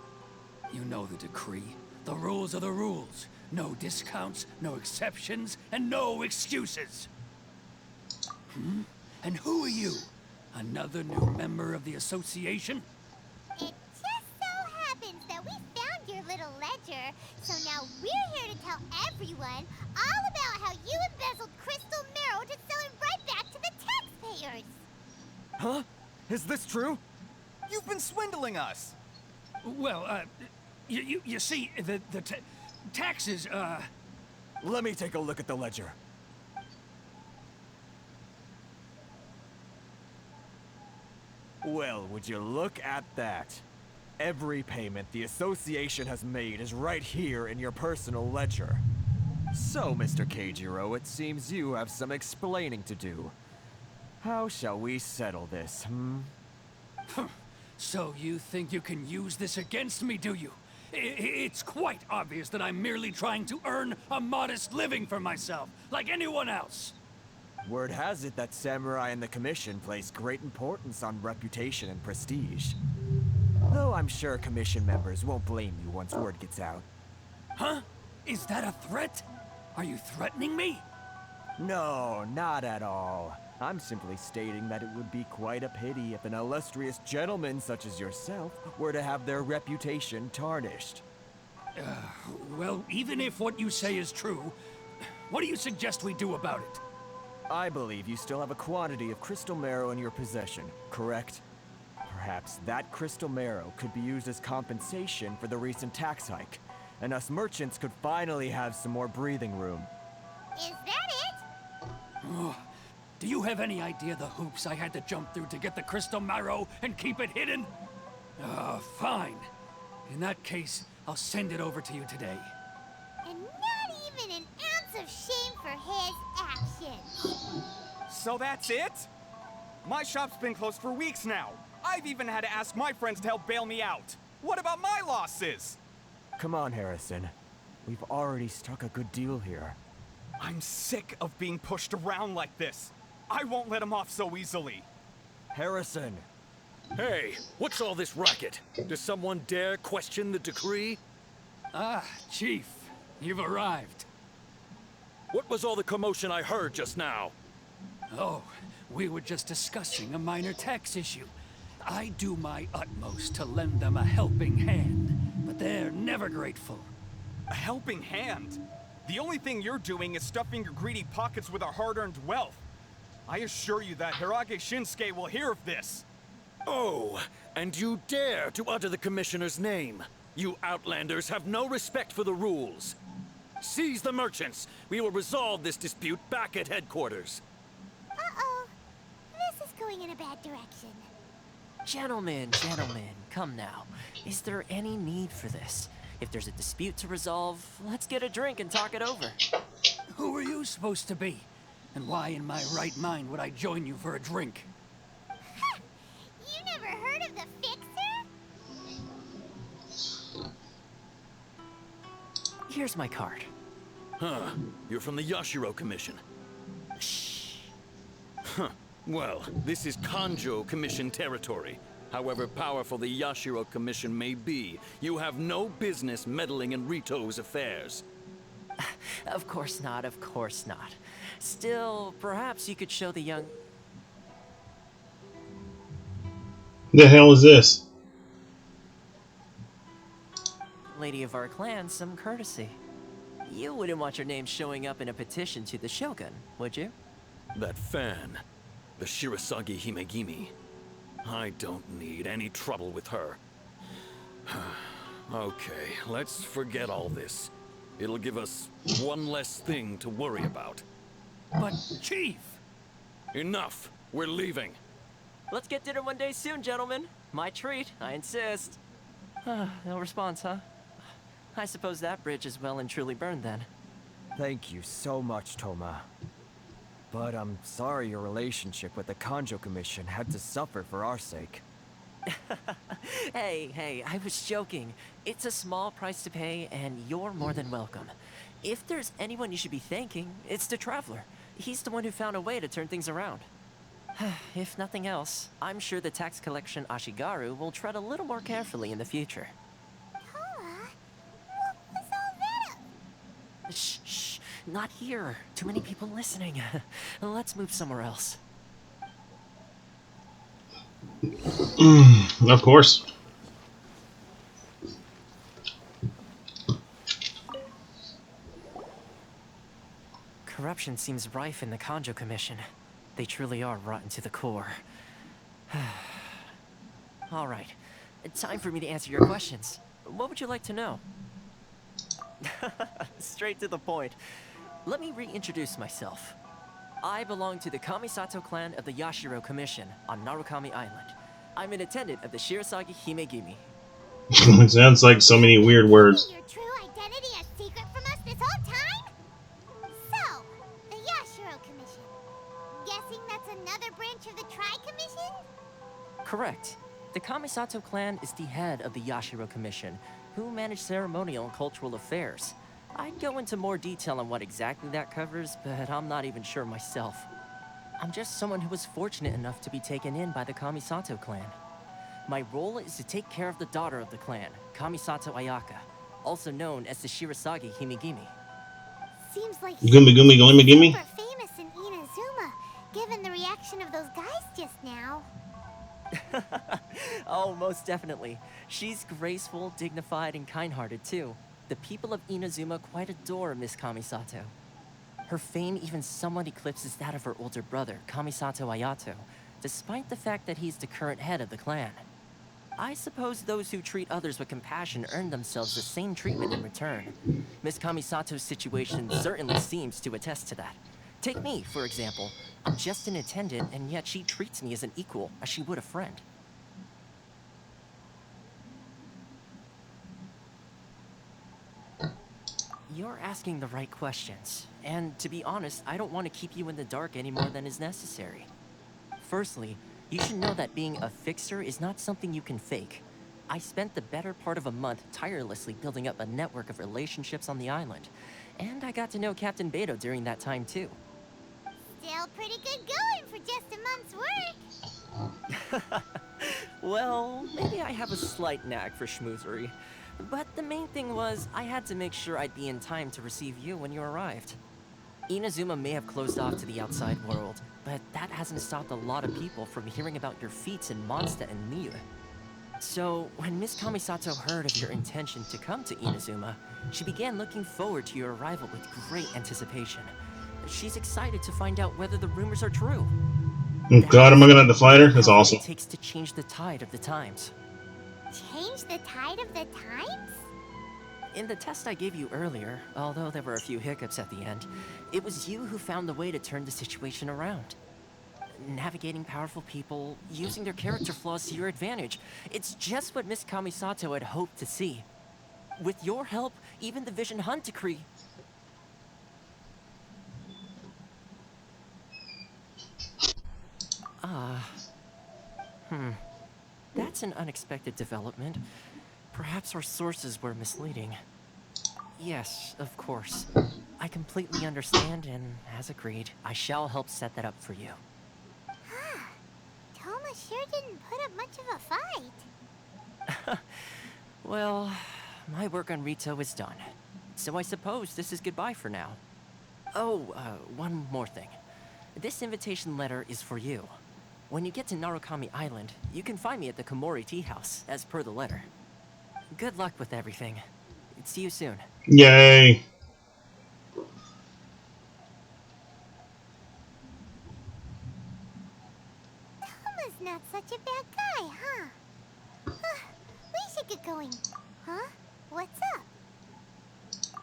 Speaker 10: You know the decree. The rules are the rules. No discounts, no exceptions, and no excuses. And who are you? Another new member of the association?
Speaker 4: It just so happens that we found your little ledger, so now we're here to tell everyone all about how you embezzled crystal marrow to sell it right back to the taxpayers.
Speaker 8: Huh? Is this true?
Speaker 11: You've been swindling us.
Speaker 10: Well, you see, the taxes,
Speaker 8: Let me take a look at the ledger. Well, would you look at that? Every payment the association has made is right here in your personal ledger. So, Mr. Keijiro, it seems you have some explaining to do. How shall we settle this,
Speaker 10: So you think you can use this against me, do you? It's quite obvious that I'm merely trying to earn a modest living for myself, like anyone else.
Speaker 8: Word has it that Samurai and the Commission place great importance on reputation and prestige. Though I'm sure Commission members won't blame you once word gets out.
Speaker 10: Huh? Is that a threat? Are you threatening me?
Speaker 8: No, not at all. I'm simply stating that it would be quite a pity if an illustrious gentleman such as yourself were to have their reputation tarnished.
Speaker 10: Well, even if what you say is true, what do you suggest we do about it?
Speaker 8: I believe you still have a quantity of crystal marrow in your possession, correct? Perhaps that crystal marrow could be used as compensation for the recent tax hike, and us merchants could finally have some more breathing room.
Speaker 4: Is that it?
Speaker 10: Do you have any idea the hoops I had to jump through to get the crystal marrow and keep it hidden? Fine. In that case, I'll send it over to you today.
Speaker 4: And not even an ounce of shame for his actions.
Speaker 11: So that's it? My shop's been closed for weeks now. I've even had to ask my friends to help bail me out. What about my losses?
Speaker 8: Come on, Harrison. We've already struck a good deal here.
Speaker 11: I'm sick of being pushed around like this. I won't let him off so easily.
Speaker 8: Harrison!
Speaker 12: Hey, what's all this racket? Does someone dare question the decree?
Speaker 10: Ah, Chief, you've arrived.
Speaker 12: What was all the commotion I heard just now?
Speaker 10: Oh, we were just discussing a minor tax issue. I do my utmost to lend them a helping hand, but they're never grateful.
Speaker 11: A helping hand? The only thing you're doing is stuffing your greedy pockets with our hard-earned wealth. I assure you that Hirage Shinsuke will hear of this.
Speaker 12: Oh, and you dare to utter the Commissioner's name. You Outlanders have no respect for the rules. Seize the merchants. We will resolve this dispute back at headquarters.
Speaker 4: Uh-oh. This is going in a bad direction.
Speaker 6: Gentlemen, come now. Is there any need for this? If there's a dispute to resolve, let's get a drink and talk it over.
Speaker 10: Who are you supposed to be? And why in my right mind would I join you for a drink?
Speaker 4: You never heard of the Fixer?
Speaker 6: Here's my card.
Speaker 12: Huh. You're from the Yashiro Commission.
Speaker 6: Shh.
Speaker 12: Huh. Well, this is Kanjo Commission territory. However powerful the Yashiro Commission may be, you have no business meddling in Rito's affairs.
Speaker 6: Of course not, of course not. Still, perhaps you could show the young...
Speaker 1: The hell is this?
Speaker 6: lady of our clan some courtesy. You wouldn't want your name showing up in a petition to the Shogun, would you?
Speaker 12: That fan, the Shirasagi Himegimi. I don't need any trouble with her. Okay, let's forget all this. It'll give us one less thing to worry about.
Speaker 10: But, Chief!
Speaker 12: Enough! We're leaving.
Speaker 6: Let's get dinner one day soon, gentlemen. My treat, I insist. No response, huh? I suppose that bridge is well and truly burned then.
Speaker 8: Thank you so much, Toma. But I'm sorry your relationship with the Kanjo Commission had to suffer for our sake.
Speaker 6: Hey, I was joking. It's a small price to pay, and you're more than welcome. If there's anyone you should be thanking, it's the Traveler. He's the one who found a way to turn things around. If nothing else, I'm sure the tax collection Ashigaru will tread a little more carefully in the future.
Speaker 4: Toma, what was all that?
Speaker 6: Shh, not here. Too many people listening. Let's move somewhere else.
Speaker 1: Of course.
Speaker 6: Corruption seems rife in the Kanjo Commission. They truly are rotten to the core. All right, time for me to answer your questions. What would you like to know? Straight to the point. Let me reintroduce myself. I belong to the Kamisato clan of the Yashiro Commission on Narukami Island. I'm an attendant of the Shirasagi Himegimi.
Speaker 1: It sounds like so many weird words.
Speaker 4: Your true identity a secret from us this whole time? So, the Yashiro Commission. Guessing that's another branch of the Tri-Commission?
Speaker 6: Correct. The Kamisato clan is the head of the Yashiro Commission, who manage ceremonial and cultural affairs. I'd go into more detail on what exactly that covers, but I'm not even sure myself. I'm just someone who was fortunate enough to be taken in by the Kamisato clan. My role is to take care of the daughter of the clan, Kamisato Ayaka, also known as the Shirasagi Himegimi.
Speaker 4: Seems like
Speaker 1: Gummy, gimme.
Speaker 4: super famous in Inazuma, given the reaction of those guys just now.
Speaker 6: Oh, most definitely. She's graceful, dignified, and kind-hearted too. The people of Inazuma quite adore Miss Kamisato. Her fame even somewhat eclipses that of her older brother, Kamisato Ayato, despite the fact that he's the current head of the clan. I suppose those who treat others with compassion earn themselves the same treatment in return. Miss Kamisato's situation certainly seems to attest to that. Take me, for example. I'm just an attendant, and yet she treats me as an equal, as she would a friend. You're asking the right questions, and to be honest, I don't want to keep you in the dark any more than is necessary. Firstly, you should know that being a fixer is not something you can fake. I spent the better part of a month tirelessly building up a network of relationships on the island, and I got to know Captain Beto during that time too.
Speaker 4: Still pretty good going for just a month's work.
Speaker 6: Well, maybe I have a slight knack for schmoozery. But the main thing was, I had to make sure I'd be in time to receive you when you arrived. Inazuma may have closed off to the outside world, but that hasn't stopped a lot of people from hearing about your feats in Mondstadt and Niue. So, when Miss Kamisato heard of your intention to come to Inazuma, she began looking forward to your arrival with great anticipation. She's excited to find out whether the rumors are true.
Speaker 1: Oh God, am I gonna have to fight her? That's awesome.
Speaker 6: It takes to change the tide of the times.
Speaker 4: Change the tide of the times?
Speaker 6: In the test I gave you earlier, although there were a few hiccups at the end, it was you who found the way to turn the situation around. navigating powerful people, using their character flaws to your advantage. It's just what Miss Kamisato had hoped to see. With your help, even the Vision Hunt decree... That's an unexpected development. Perhaps our sources were misleading. Yes, of course. I completely understand, and as agreed, I shall help set that up for you.
Speaker 4: Toma sure didn't put up much of a fight.
Speaker 6: Well, my work on Rito is done. So I suppose this is goodbye for now. Oh, one more thing. This invitation letter is for you. When you get to Narukami Island, you can find me at the Komori Tea House, as per the letter. Good luck with everything. See you soon.
Speaker 1: Yay!
Speaker 4: Toma's not such a bad guy, huh? We should get going. Huh? What's up?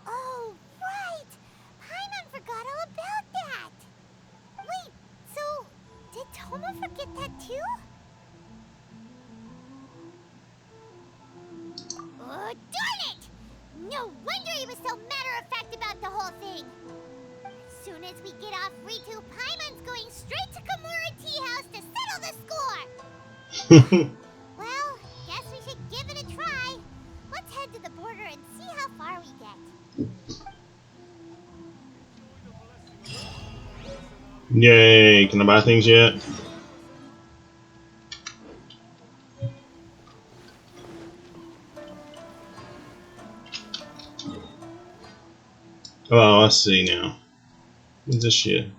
Speaker 4: Oh, right! Paimon forgot all about that! Wait, so... did Toma forget that too? Oh, darn it! No wonder he was so matter-of-fact about the whole thing! As soon as we get off Ritu, Paimon's going straight to Komori Tea House to settle the score! Well, guess we should give it a try. Let's head to the border and see how far we get.
Speaker 1: Yay! Can I buy things yet? Oh, I see now. What's this shit?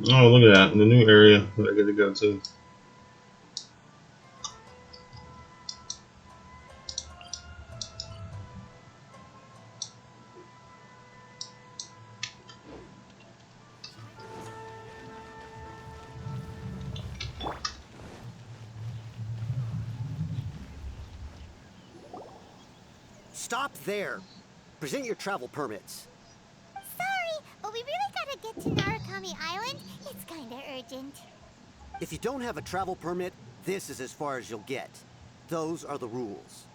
Speaker 1: Oh, look at that. The new area that I get to go to.
Speaker 13: Stop there. Present your travel permits.
Speaker 4: Sorry, but we really gotta get to Narukami Island. It's kinda urgent.
Speaker 13: If you don't have a travel permit, this is as far as you'll get. Those are the rules.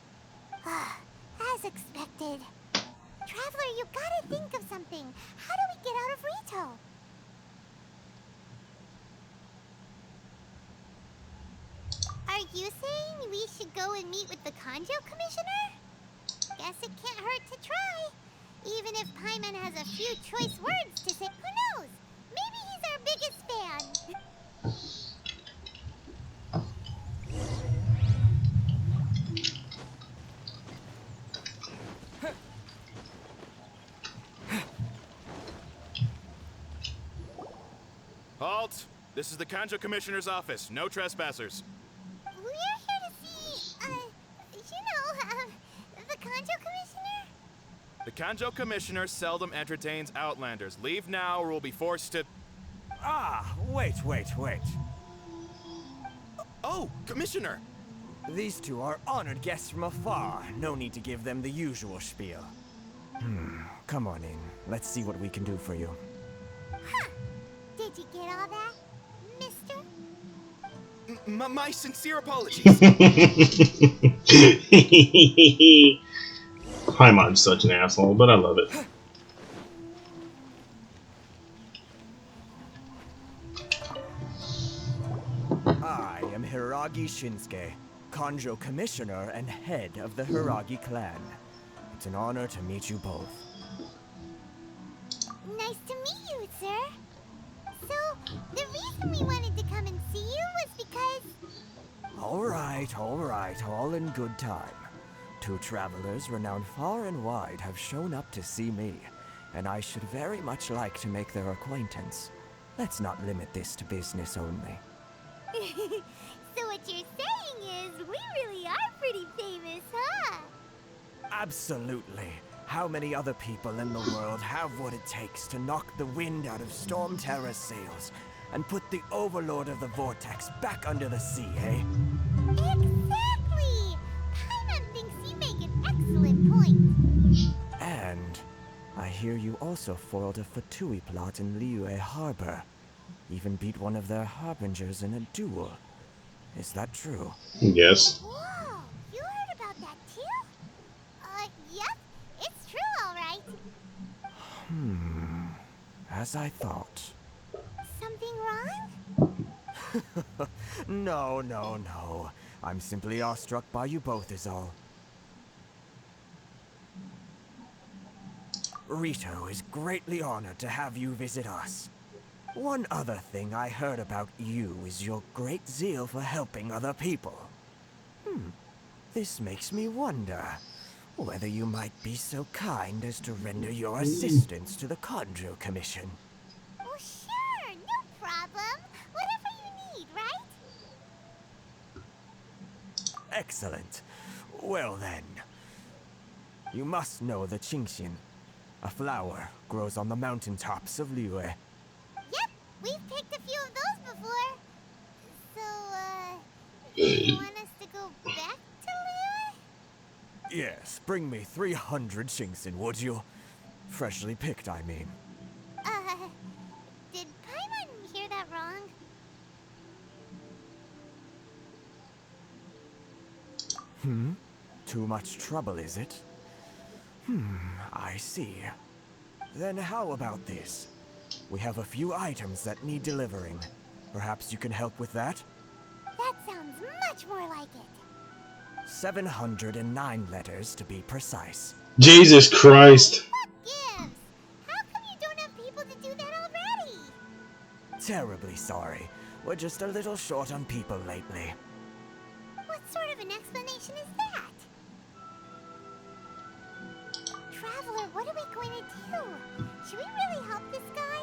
Speaker 4: As expected. Traveler, you gotta think of something. How do we get out of Rito? Are you saying we should go and meet with the Kanjo Commissioner? Guess it can't hurt to try. Even if Paimon has a few choice words to say, who knows? Maybe he's our biggest fan.
Speaker 11: Halt! This is the Kanjo Commissioner's office. No trespassers.
Speaker 4: We're here to see, the Kanjo Commissioner?
Speaker 11: The Kanjo Commissioner seldom entertains Outlanders. Leave now or we'll be forced to...
Speaker 8: Ah, wait.
Speaker 11: Oh, Commissioner!
Speaker 8: These two are honored guests from afar. No need to give them the usual spiel. Come on in. Let's see what we can do for you.
Speaker 4: Huh. Did you get all that, mister?
Speaker 11: My sincere apologies.
Speaker 1: Paimon's such an asshole, but I love it.
Speaker 8: I am Hiragi Shinsuke, Kanjo Commissioner and head of the Hiragi clan. It's an honor to meet you both.
Speaker 4: Nice to meet you, sir. So, the reason we wanted to come and see you was because...
Speaker 8: All right, all in good time. Two travelers renowned far and wide have shown up to see me, and I should very much like to make their acquaintance. Let's not limit this to business only.
Speaker 4: So what you're saying is, we really are pretty famous, huh?
Speaker 8: Absolutely. How many other people in the world have what it takes to knock the wind out of Storm Terror's sails and put the Overlord of the Vortex back under the sea, eh?
Speaker 4: Exactly! Paimon thinks you make an excellent point.
Speaker 8: And I hear you also foiled a Fatui plot in Liyue Harbor. Even beat one of their harbingers in a duel. Is that true?
Speaker 1: Yes.
Speaker 4: Whoa! You heard about that too? Yep. It's true, alright.
Speaker 8: As I thought.
Speaker 4: Something wrong?
Speaker 8: No. I'm simply awestruck by you both is all. Rito is greatly honored to have you visit us. One other thing I heard about you is your great zeal for helping other people. This makes me wonder whether you might be so kind as to render your assistance to the Conjo Commission.
Speaker 4: Oh, sure, no problem. Whatever you need, right?
Speaker 8: Excellent. Well then, you must know the Qingxian. A flower grows on the mountaintops of Liyue.
Speaker 4: Yep, we've picked a few of those before. So, you want us to go back to Liyue?
Speaker 8: Yes, bring me 300 Qingxian, would you? Freshly picked, I mean.
Speaker 4: Did Paimon hear that wrong?
Speaker 8: Too much trouble, is it? I see. Then how about this? We have a few items that need delivering. Perhaps you can help with that?
Speaker 4: That sounds much more like it.
Speaker 8: 709 letters to be precise.
Speaker 1: Jesus Christ.
Speaker 4: What gives? How come you don't have people to do that already?
Speaker 8: Terribly sorry. We're just a little short on people lately.
Speaker 4: What sort of an explanation is that? Traveler, what are we going to do? Should we really help this guy?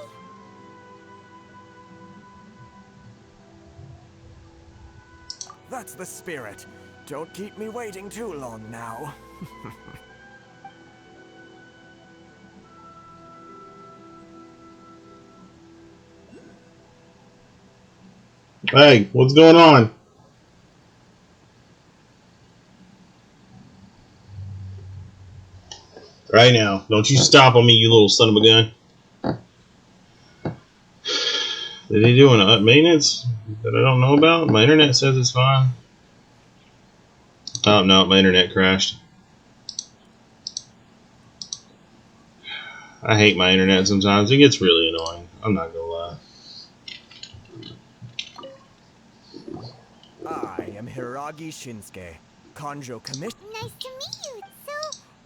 Speaker 8: That's the spirit. Don't keep me waiting too long now.
Speaker 1: Hey, what's going on? Right now. Don't you stop on me, you little son of a gun. Did he do an maintenance that I don't know about? My internet says it's fine. Oh no, my internet crashed. I hate my internet sometimes. It gets really annoying. I'm not gonna lie.
Speaker 8: I am Hiragi Shinsuke, Conjo Commission.
Speaker 4: Nice to meet you. So,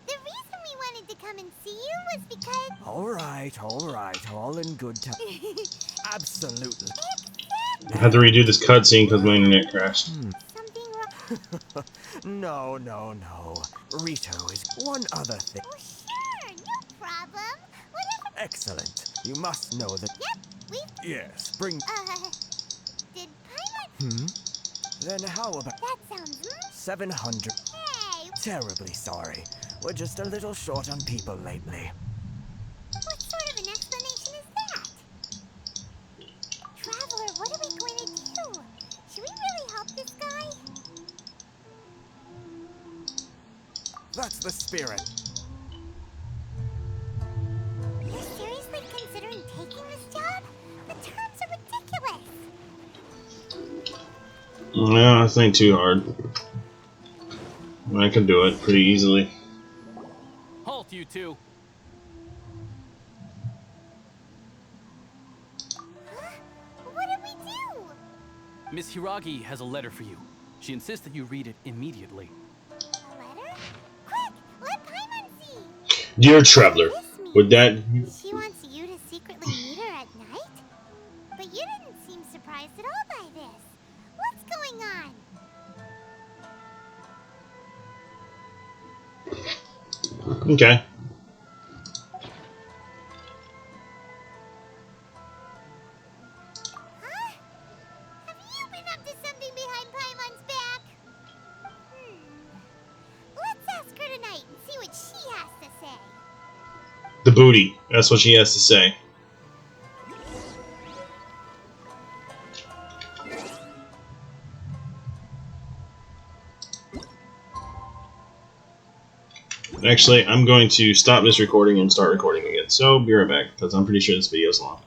Speaker 4: the reason we wanted to come and see you was because...
Speaker 8: Alright, all in good time. Absolutely.
Speaker 1: I had to redo this cutscene because my internet crashed.
Speaker 4: Something wrong?
Speaker 8: No. Rito is one other thing.
Speaker 4: Oh, sure, no problem. Whatever.
Speaker 8: Excellent. You must know that.
Speaker 4: Yep, we've...
Speaker 8: Yes, bring.
Speaker 4: Did Paimon...
Speaker 8: Then how about
Speaker 4: That sounds...
Speaker 8: 700?
Speaker 4: Hey,
Speaker 8: Terribly sorry. We're just a little short on people lately.
Speaker 4: what sort of an explanation is that? Traveler, what are we going to do? Should we really help this guy?
Speaker 8: That's the spirit.
Speaker 4: You're seriously considering taking this job? The terms are ridiculous.
Speaker 1: No, this ain't too hard. I can do it pretty easily.
Speaker 11: Halt, you two.
Speaker 4: Huh? What did we do?
Speaker 11: Miss Hiragi has a letter for you. She insists that you read it immediately.
Speaker 4: A letter? Quick, let Paimon see.
Speaker 1: Dear Traveler, would that...
Speaker 4: She wants you to secretly meet her at night? But you didn't seem surprised at all by this. What's going on?
Speaker 1: Okay.
Speaker 4: Huh? Have you been up to something behind
Speaker 1: booty. That's what she has to say. Actually, I'm going to stop this recording and start recording again. So, be right back, because I'm pretty sure this video is long.